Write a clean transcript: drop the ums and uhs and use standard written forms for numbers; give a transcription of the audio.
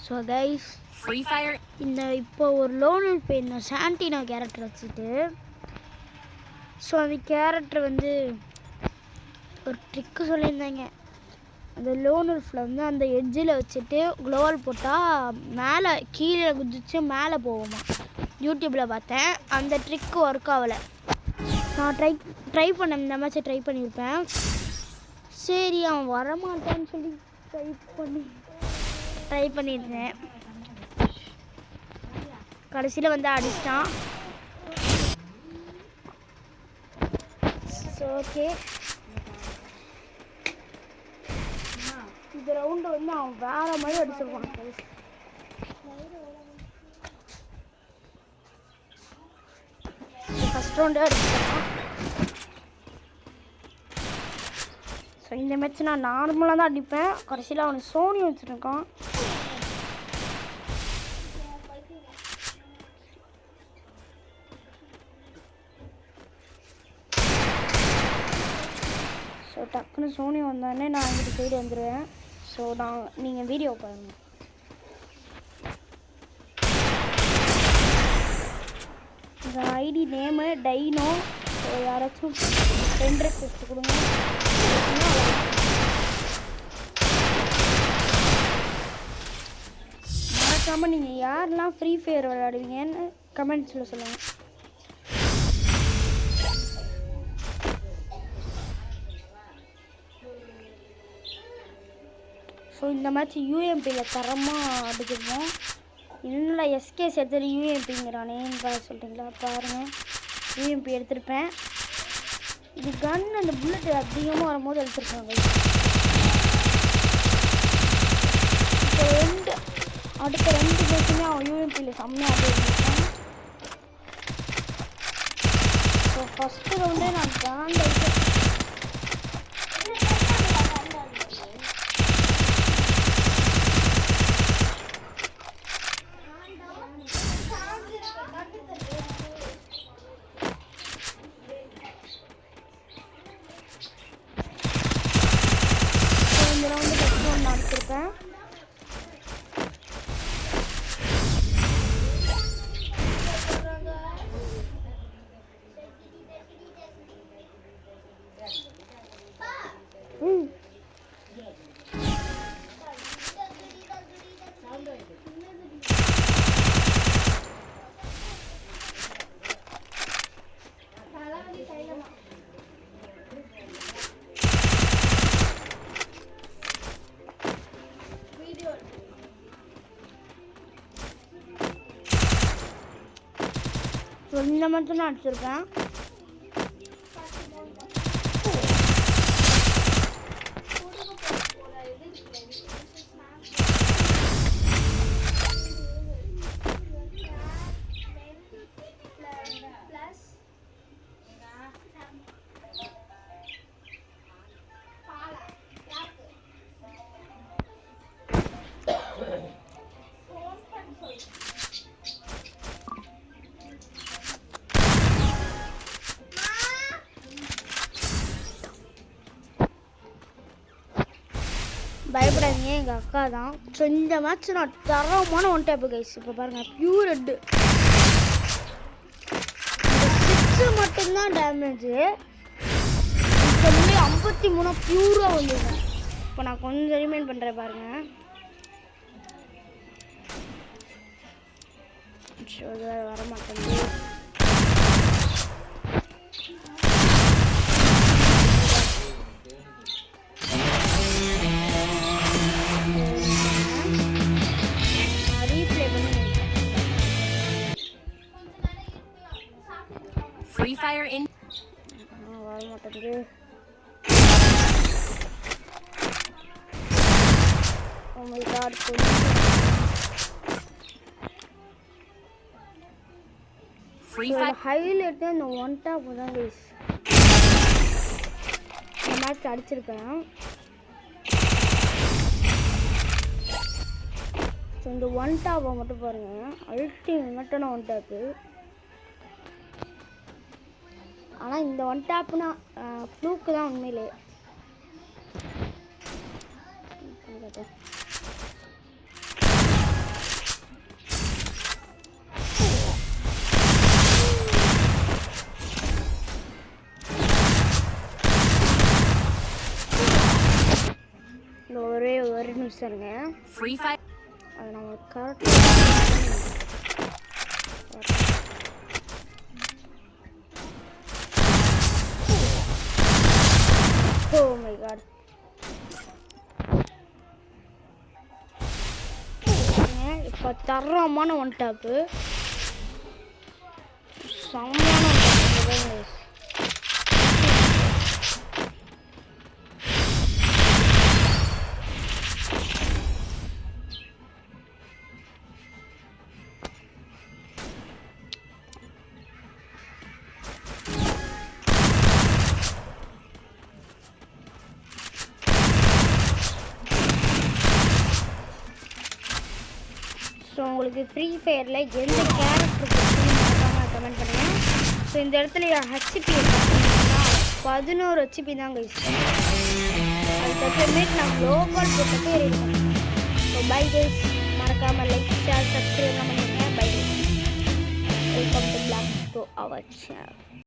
So guys free fire இந்த இப்போ ஒரு லோனல் பே இந்த சாண்டினோ கேரக்டர் வச்சுட்டு ஸோ அந்த கேரக்டர் வந்து ஒரு ட்ரிக்கு சொல்லியிருந்தாங்க. அந்த லோனல்ஃபில் வந்து அந்த எட்ஜில் வச்சுட்டு க்ளோவல் போட்டால் மேலே கீழே குதிச்சு மேலே போவோமா. யூடியூப்பில் பார்த்தேன், அந்த ட்ரிக்கு ஒர்க் ஆகலை. நான் ட்ரை பண்ணேன், இந்த மாதிரி ட்ரை பண்ணியிருப்பேன். சரி அவன் வரமாட்டான்னு சொல்லி ட்ரை பண்ணியிருந்தேன். கடைசியில் வந்து அடிச்சிட்டான். ஸோ ஓகே, இந்த ரவுண்டு வந்து அவன் வேறு மாதிரி அடிச்சிருப்பான். ஃபஸ்ட் ரவுண்டே அடிச்சிருக்கான். ஸோ இந்த மேட்ச் நான் நார்மலாக தான் அடிப்பேன். கடைசியில் அவனுக்கு சோனி வச்சுருக்கான். ஸோ டக்குன்னு சோனி வந்தானே நான் இந்த சைடு வந்துடுவேன். ஸோ நீங்கள் வீடியோ பாருங்கள். இந்த ஐடி நேமு டைனோ. ஸோ யாராச்சும் ஃப்ரெண்ட் ரெக்வெஸ்ட் கொடுங்க. மறக்காமல் நீங்கள் யாரெல்லாம் ஃப்ரீ ஃபயர் விளையாடுவீங்கன்னு கமெண்ட்ஸில் சொல்லுங்கள். ஸோ இந்த மேட்ச் யூஎம்பியில் தரமாக அடிச்சிருக்கோம். என்னடா எஸ்கே சேர்த்து யூஎம்பிங்கிறானேன்னு சொல்கிறீங்களா? பாருங்கள், யூஎம்பி எடுத்திருப்பேன். இது கன் அந்த புல்லட் அதிகமாக வரும்போது எடுத்துருக்காங்க. இப்போ அடுத்த 2 பேருக்குமே அவன் யூஎம்பியில் செம்மையாக இருந்திருக்கான். ஸோ ஃபஸ்ட்டு ரவுண்டே நான் காண்ட் அடிச்சேன். இந்த ரவுண்டு ஃபஸ்ட் ரவுண்ட் நான் எடுத்திருப்பேன். இந்த மட்டும் நான் அடிச்சிருக்கேன். பயப்படாதீங்க, எங்கள் அக்கா தான். ஸோ இந்த மேட்ச் நான் தரமான ஒன் டேப்பு கைஸ். இப்போ பாருங்கள், பியூர் ரெட்டு. இந்த 6 மட்டும்தான் டேமேஜு. இப்போ 53 பியூராக வந்துடுவேன். இப்போ நான் கொஞ்சம் ரிமைண்ட் பண்ணுறேன் பாருங்கள். ஸோ அது வர மாட்டேங்குது. Free Fire in வர மாட்டேங்குது. Oh my god, Free Fire highlight இந்த ஒன் டாப் தான் கைஸ். இந்த மேட்ச் அடிச்சிருக்கேன். ஸோ இந்த ஒன் டாப்பை மட்டும் பாருங்கள், அல்டிமேட்டான ஒன் டாப்பு. ஆனால் இந்த ஒன் டாப்னா ஃப்ளூக்கு தான் உண்மையிலே. ஒரே ஒரு நிமிஷம் இருங்க. ஃப்ரீ ஃபயர் அது நம்ம கரெக்டாக ஓ மை காட். இப்போ தரமான ஒன் டாப்பு, செம்மையான ஒன் டாப். ஸோ உங்களுக்கு ஃப்ரீ ஃபயரில் எந்த கேரக்டர் மறக்காமல் கமெண்ட் பண்ணுங்கள். ஸோ இந்த இடத்துல ஹெச்பி பார்த்தீங்கன்னா 11 ஹெச்பி தாங்க யூஸ் பண்ணுறேன். அதுக்கப்புறமேட்டு நான் குளோபால் போட்டப்போ இருக்கேன். ஸோ பை கைஸ், மறக்காமல் லைக் ஷேர் சப்ஸ்கிரைப் பண்ணிடுங்க. Bye guys, welcome to blog to our channel.